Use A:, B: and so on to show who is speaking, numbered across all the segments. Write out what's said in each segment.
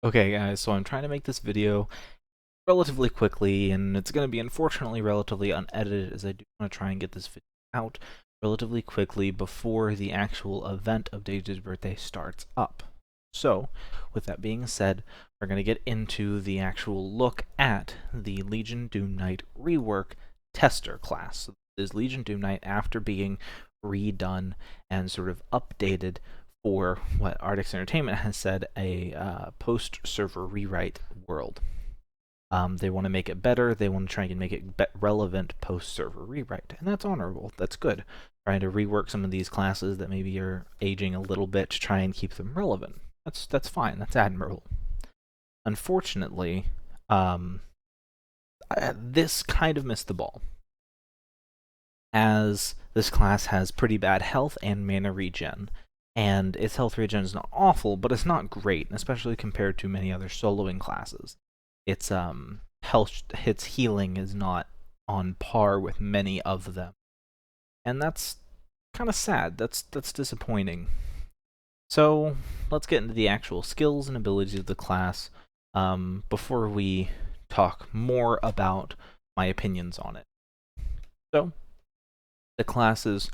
A: Okay guys, so I'm trying to make this video relatively quickly, and it's going to be unfortunately relatively unedited as I do want to try and get this video out relatively quickly before the actual event of Daisy's birthday starts up. So, with that being said, we're going to get into the actual look at the Legion Doom Knight rework tester class. So this is Legion Doom Knight after being redone and sort of updated for what Artix Entertainment has said a post-server rewrite world. They want to make it better. They want to try and make it relevant post-server rewrite, and that's honorable. That's good. Trying to rework some of these classes that maybe are aging a little bit to try and keep them relevant. That's fine. That's admirable. Unfortunately, this kind of missed the ball, as this class has pretty bad health and mana regen. And its health regen is not awful, but it's not great, especially compared to many other soloing classes. Its its healing is not on par with many of them, and that's kind of sad. That's disappointing. So let's get into the actual skills and abilities of the class before we talk more about my opinions on it. So the class's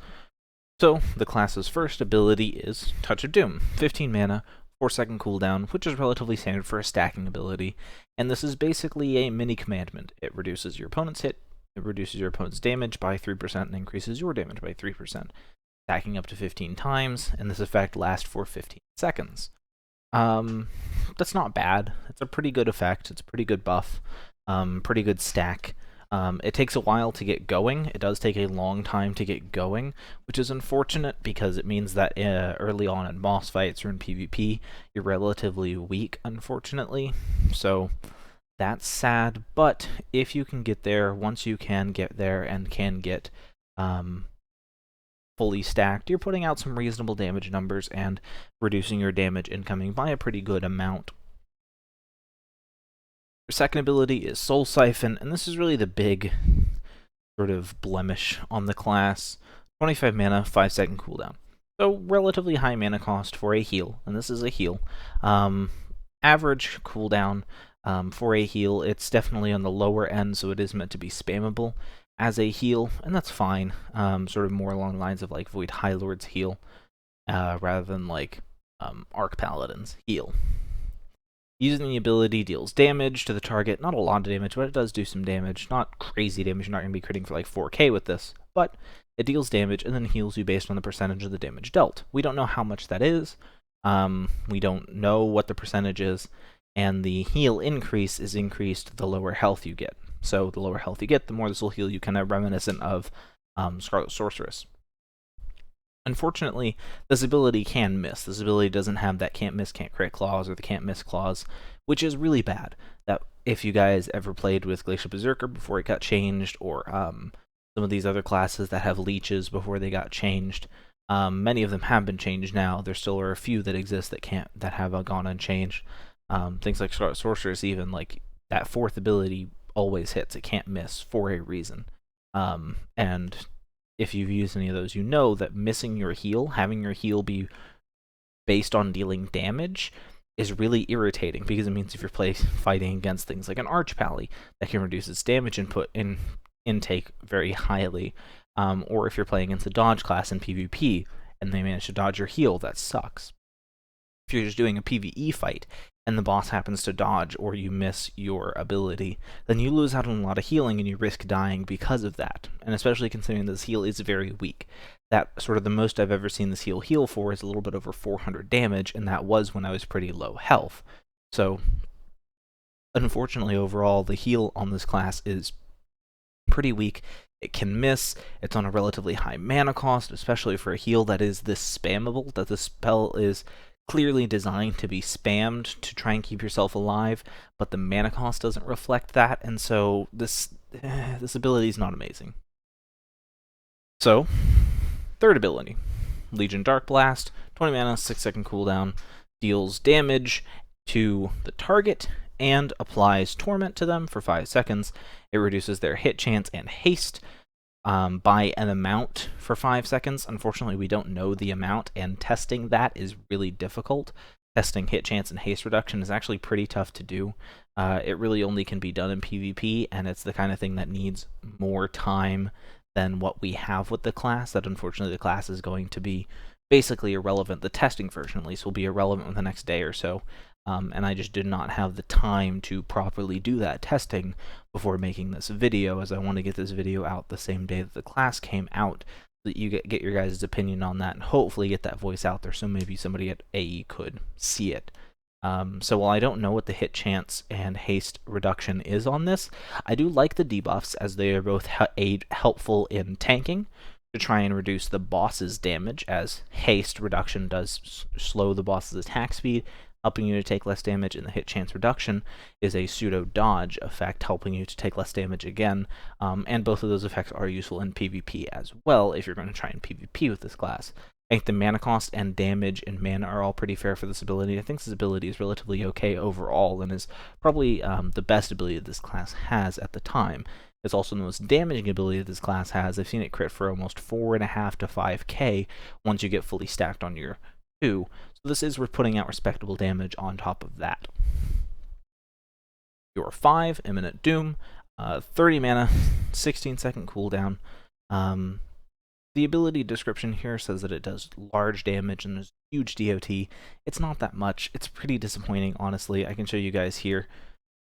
A: first ability is Touch of Doom, 15 mana, 4-second cooldown, which is relatively standard for a stacking ability, and this is basically a mini commandment. It reduces your opponent's hit, it reduces your opponent's damage by 3%, and increases your damage by 3%, stacking up to 15 times, and this effect lasts for 15 seconds. That's not bad. It's a pretty good effect. It's a pretty good buff, pretty good stack. It takes a while to get going. It does take a long time to get going, which is unfortunate because it means that early on in boss fights or in PvP, you're relatively weak, unfortunately. So that's sad, but if you can get there, once you can get there and can get fully stacked, you're putting out some reasonable damage numbers and reducing your damage incoming by a pretty good amount. Your second ability is Soul Siphon, and this is really the big sort of blemish on the class. 25 mana, 5-second cooldown. So relatively high mana cost for a heal, and this is a heal. Average cooldown for a heal, it's definitely on the lower end, so it is meant to be spammable as a heal, and that's fine. Sort of more along the lines of like Void High Lord's heal, rather than like Arc Paladin's heal. Using the ability deals damage to the target. Not a lot of damage, but it does do some damage. Not crazy damage. You're not going to be critting for like 4k with this, but it deals damage and then heals you based on the percentage of the damage dealt. We don't know how much that is. We don't know what the percentage is, and the heal increase is increased the lower health you get. So the lower health you get, the more this will heal you, kind of reminiscent of Scarlet Sorceress. Unfortunately, this ability can miss. This ability doesn't have that can't miss, can't crit clause, or the can't miss clause, which is really bad. That if you guys ever played with Glacial Berserker before it got changed, or some of these other classes that have leeches before they got changed, many of them have been changed now. There still are a few that exist that have gone unchanged. Things like Scarlet Sorceress, even like that fourth ability always hits. It can't miss for a reason, and if you've used any of those, you know that missing your heal, having your heal be based on dealing damage, is really irritating, because it means if you're fighting against things like an Archpally, that can reduce its damage intake very highly, or if you're playing against a dodge class in PvP, and they manage to dodge your heal, that sucks. If you're just doing a PvE fight, and the boss happens to dodge or you miss your ability, then you lose out on a lot of healing and you risk dying because of that. And especially considering this heal is very weak. That sort of the most I've ever seen this heal for is a little bit over 400 damage, and that was when I was pretty low health. So, unfortunately overall, the heal on this class is pretty weak. It can miss, it's on a relatively high mana cost, especially for a heal that is this spammable, that the spell is clearly designed to be spammed to try and keep yourself alive, but the mana cost doesn't reflect that, and so this ability is not amazing. So, third ability, Legion Dark Blast, 20 mana, 6-second cooldown, deals damage to the target and applies Torment to them for 5 seconds. It reduces their hit chance and haste by an amount for 5 seconds. Unfortunately, we don't know the amount, and testing that is really difficult. testing hit chance and haste reduction is actually pretty tough to do. It really only can be done in PvP, and it's the kind of thing that needs more time than what we have with the class, that unfortunately the class is going to be basically irrelevant. The testing version, at least, will be irrelevant in the next day or so. And I just did not have the time to properly do that testing before making this video, as I want to get this video out the same day that the class came out, so that you get your guys' opinion on that, and hopefully get that voice out there so maybe somebody at AE could see it. So while I don't know what the hit chance and haste reduction is on this, I do like the debuffs, as they are both helpful in tanking to try and reduce the boss's damage, as haste reduction does slow the boss's attack speed, helping you to take less damage, and the hit chance reduction is a pseudo dodge effect, helping you to take less damage again, and both of those effects are useful in PvP as well if you're going to try and PvP with this class. I think the mana cost and damage and mana are all pretty fair for this ability. I think this ability is relatively okay overall, and is probably the best ability that this class has at the time. It's also the most damaging ability that this class has. I've seen it crit for almost 4.5 to 5k once you get fully stacked on your 2. So this is worth putting out respectable damage on top of that. Your 5, Imminent Doom, 30 mana, 16-second cooldown. The ability description here says that it does large damage and there's huge DOT. It's not that much. It's pretty disappointing, honestly. I can show you guys here.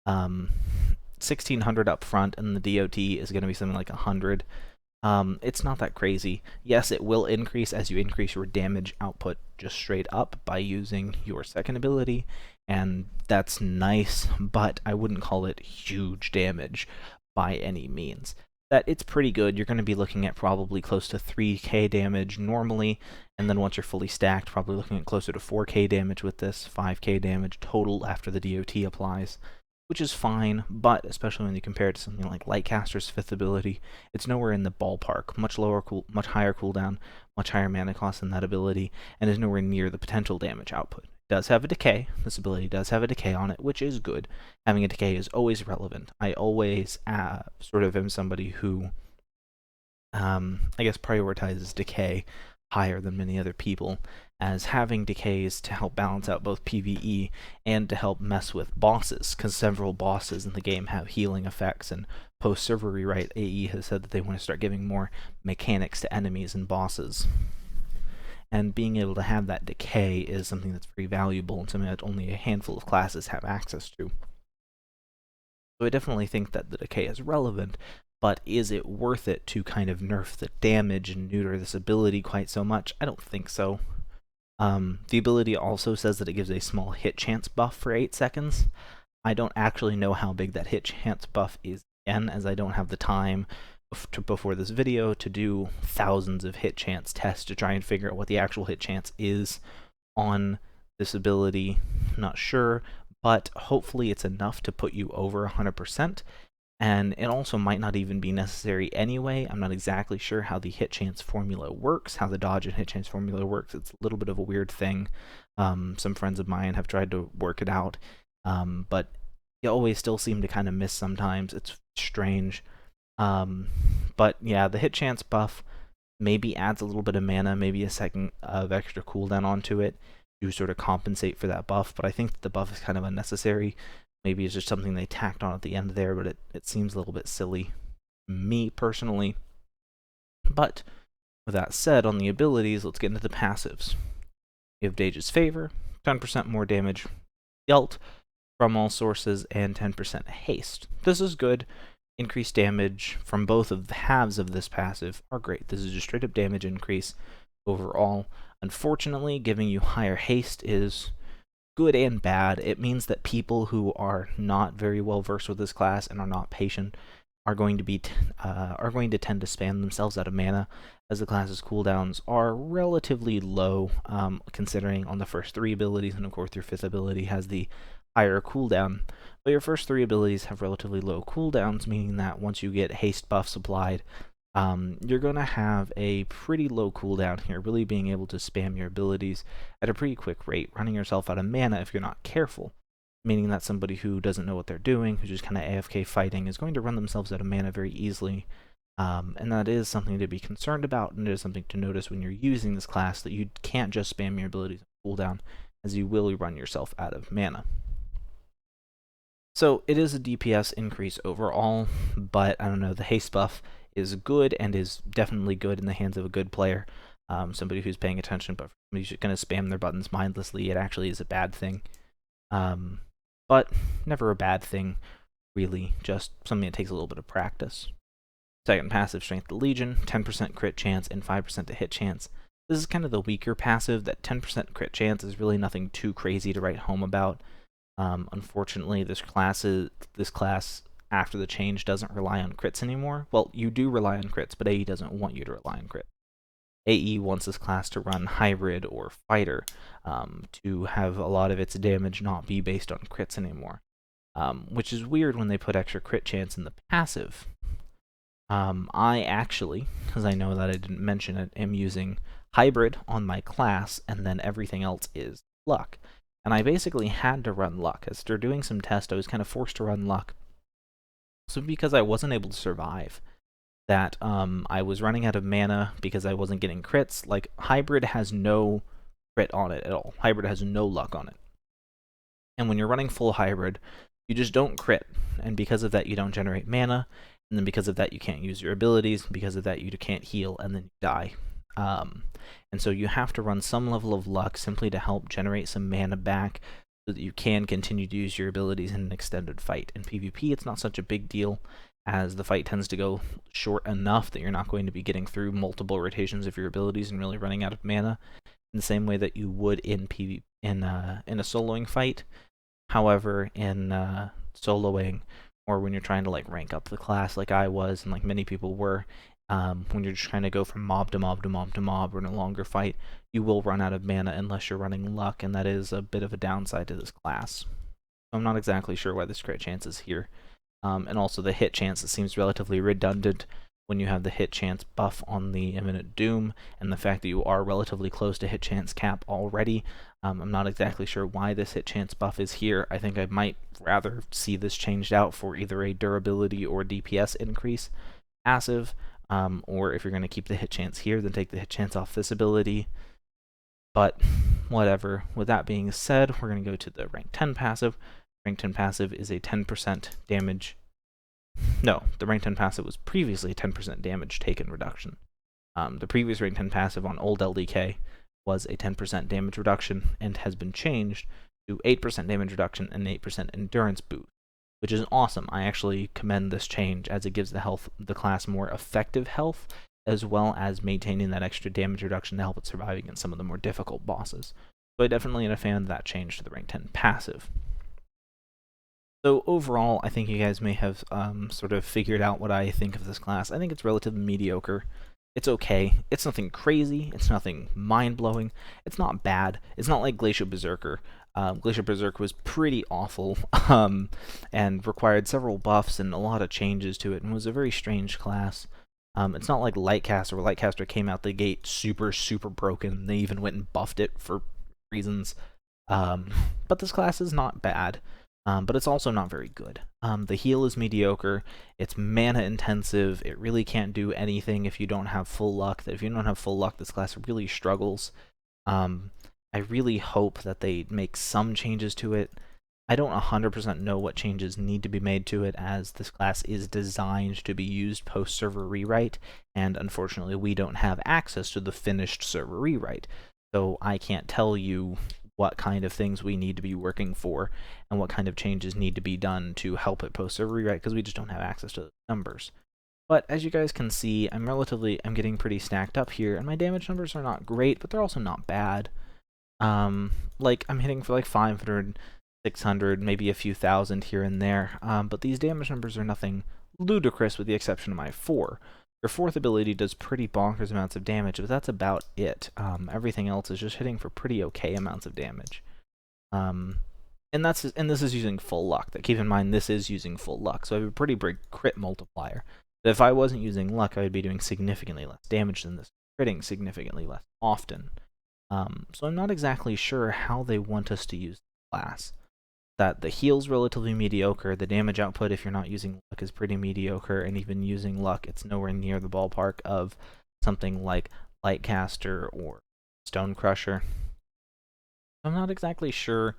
A: 1600 up front, and the DOT is going to be something like 100. It's not that crazy. Yes, it will increase as you increase your damage output just straight up by using your second ability, and that's nice, but I wouldn't call it huge damage by any means. That it's pretty good. You're going to be looking at probably close to 3k damage normally, and then once you're fully stacked, probably looking at closer to 4k damage with this, 5k damage total after the DOT applies, which is fine, but especially when you compare it to something like Lightcaster's 5th ability, it's nowhere in the ballpark. Much higher cooldown, much higher mana cost than that ability, and is nowhere near the potential damage output. It does have a decay. This ability does have a decay on it, which is good. Having a decay is always relevant. I always sort of am somebody who, I guess, prioritizes decay higher than many other people, as having decays to help balance out both PvE and to help mess with bosses, because several bosses in the game have healing effects, and post-server rewrite, AE has said that they want to start giving more mechanics to enemies and bosses. And being able to have that decay is something that's very valuable and something that only a handful of classes have access to. So I definitely think that the decay is relevant, but is it worth it to kind of nerf the damage and neuter this ability quite so much? I don't think so. The ability also says that it gives a small hit chance buff for 8 seconds. I don't actually know how big that hit chance buff is, again, as I don't have the time before this video to do thousands of hit chance tests to try and figure out what the actual hit chance is on this ability. I'm not sure, but hopefully it's enough to put you over 100%. And it also might not even be necessary anyway. I'm not exactly sure how the hit chance formula works, how the dodge and hit chance formula works. It's a little bit of a weird thing. Some friends of mine have tried to work it out, but you always still seem to kind of miss sometimes. It's strange. But yeah, the hit chance buff maybe adds a little bit of mana, maybe a second of extra cooldown onto it to sort of compensate for that buff, but I think that the buff is kind of unnecessary. Maybe it's just something they tacked on at the end there, but it seems a little bit silly, me personally. But with that said, on the abilities, let's get into the passives. You have Dage's Favor, 10% more damage dealt from all sources, and 10% haste. This is good. Increased damage from both of the halves of this passive are great. This is just straight up damage increase overall. Unfortunately, giving you higher haste is good and bad. It means that people who are not very well versed with this class and are not patient are going to tend to spam themselves out of mana, as the class's cooldowns are relatively low, considering on the first 3 abilities, and of course your 5th ability has the higher cooldown. But your first 3 abilities have relatively low cooldowns, meaning that once you get haste buffs applied, you're going to have a pretty low cooldown here, really being able to spam your abilities at a pretty quick rate, running yourself out of mana if you're not careful, meaning that somebody who doesn't know what they're doing, who's just kind of AFK fighting, is going to run themselves out of mana very easily, and that is something to be concerned about, and it is something to notice when you're using this class, that you can't just spam your abilities on cooldown. as you will run yourself out of mana. So it is a DPS increase overall, but I don't know, the haste buff is good and is definitely good in the hands of a good player, somebody who's paying attention, but somebody who's going to spam their buttons mindlessly, it actually is a bad thing. But never a bad thing, really, just something that takes a little bit of practice. Second passive, Strength of Legion, 10% crit chance and 5% to hit chance. This is kind of the weaker passive. That 10% crit chance is really nothing too crazy to write home about. Unfortunately, this class after the change doesn't rely on crits anymore. Well, you do rely on crits, but AE doesn't want you to rely on crits. AE wants this class to run hybrid or fighter, to have a lot of its damage not be based on crits anymore, which is weird when they put extra crit chance in the passive. I actually, because I know that I didn't mention it, am using hybrid on my class, and then everything else is luck. And I basically had to run luck. After doing some tests, I was kind of forced to run luck. So because I wasn't able to survive, that I was running out of mana because I wasn't getting crits. Like, hybrid has no crit on it at all. Hybrid has no luck on it. And when you're running full hybrid, you just don't crit. And because of that, you don't generate mana. And then because of that, you can't use your abilities. Because of that, you can't heal, and then you die. And so you have to run some level of luck simply to help generate some mana back so that you can continue to use your abilities in an extended fight. In PvP, it's not such a big deal, as the fight tends to go short enough that you're not going to be getting through multiple rotations of your abilities and really running out of mana in the same way that you would in a soloing fight. However, in soloing, or when you're trying to like rank up the class like I was and like many people were, when you're just trying to go from mob to mob to mob to mob or in a longer fight, you will run out of mana unless you're running luck, and that is a bit of a downside to this class. I'm not exactly sure why this crit chance is here. And also the hit chance, it seems relatively redundant when you have the hit chance buff on the Imminent Doom, and the fact that you are relatively close to hit chance cap already. I'm not exactly sure why this hit chance buff is here. I think I might rather see this changed out for either a durability or DPS increase passive, or if you're going to keep the hit chance here, then take the hit chance off this ability. But whatever. With that being said, we're going to go to the rank 10 passive. Rank 10 passive is a 10% damage. No, the rank 10 passive was previously a 10% damage taken reduction. The previous rank 10 passive on old LDK was a 10% damage reduction and has been changed to 8% damage reduction and 8% endurance boost, which is awesome. I actually commend this change, as it gives the class more effective health, as well as maintaining that extra damage reduction to help it survive against some of the more difficult bosses. So I definitely am a fan of that change to the rank 10 passive. So overall, I think you guys may have sort of figured out what I think of this class. I think it's relatively mediocre. It's okay. It's nothing crazy. It's nothing mind-blowing. It's not bad. It's not like Glacial Berserker. Glacial Berserker was pretty awful, and required several buffs and a lot of changes to it, and was a very strange class. It's not like Lightcaster, where Lightcaster came out the gate super, super broken. They even went and buffed it for reasons. But this class is not bad. But it's also not very good. The heal is mediocre. It's mana intensive. It really can't do anything if you don't have full luck. If you don't have full luck, this class really struggles. I really hope that they make some changes to it. I don't 100% know what changes need to be made to it, as this class is designed to be used post-server rewrite, and unfortunately we don't have access to the finished server rewrite. So I can't tell you what kind of things we need to be working for and what kind of changes need to be done to help it post-server rewrite, because we just don't have access to those numbers. But as you guys can see, I'm getting pretty stacked up here, and my damage numbers are not great, but they're also not bad. Like, I'm hitting for like 500, 600, maybe a few thousand here and there, but these damage numbers are nothing ludicrous with the exception of my 4. Your 4th ability does pretty bonkers amounts of damage, but that's about it. Everything else is just hitting for pretty okay amounts of damage. And this is using full luck. Keep in mind, this is using full luck, so I have a pretty big crit multiplier. But if I wasn't using luck, I would be doing significantly less damage than this, critting significantly less often. So I'm not exactly sure how they want us to use the class. That the heal's relatively mediocre, the damage output if you're not using luck is pretty mediocre, and even using luck, it's nowhere near the ballpark of something like Lightcaster or Stone Crusher. I'm not exactly sure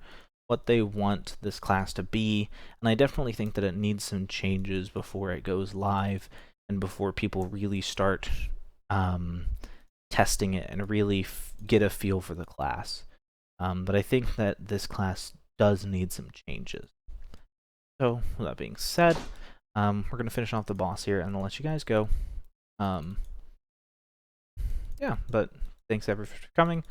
A: what they want this class to be, and I definitely think that it needs some changes before it goes live and before people really start testing it and really get a feel for the class. But I think that this class does need some changes. So, with that being said, we're going to finish off the boss here, and I'll let you guys go. Yeah, but thanks everyone for coming.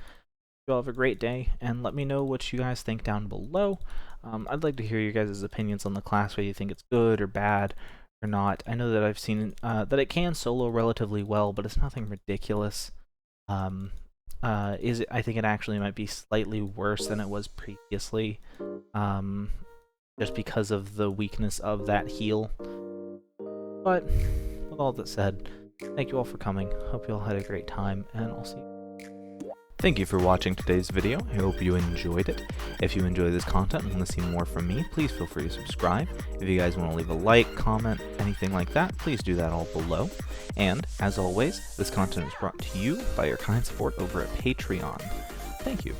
A: You all have a great day, and let me know what you guys think down below. I'd like to hear your guys' opinions on the class, whether you think it's good or bad or not. I know that I've seen that it can solo relatively well, but it's nothing ridiculous. I think it actually might be slightly worse than it was previously, just because of the weakness of that heal. But with all that said, thank you all for coming. Hope you all had a great time, and I'll see you. Thank you for watching today's video. I hope you enjoyed it. If you enjoy this content and want to see more from me, please feel free to subscribe. If you guys want to leave a like, comment, anything like that, please do that all below. And, as always, this content is brought to you by your kind support over at Patreon. Thank you.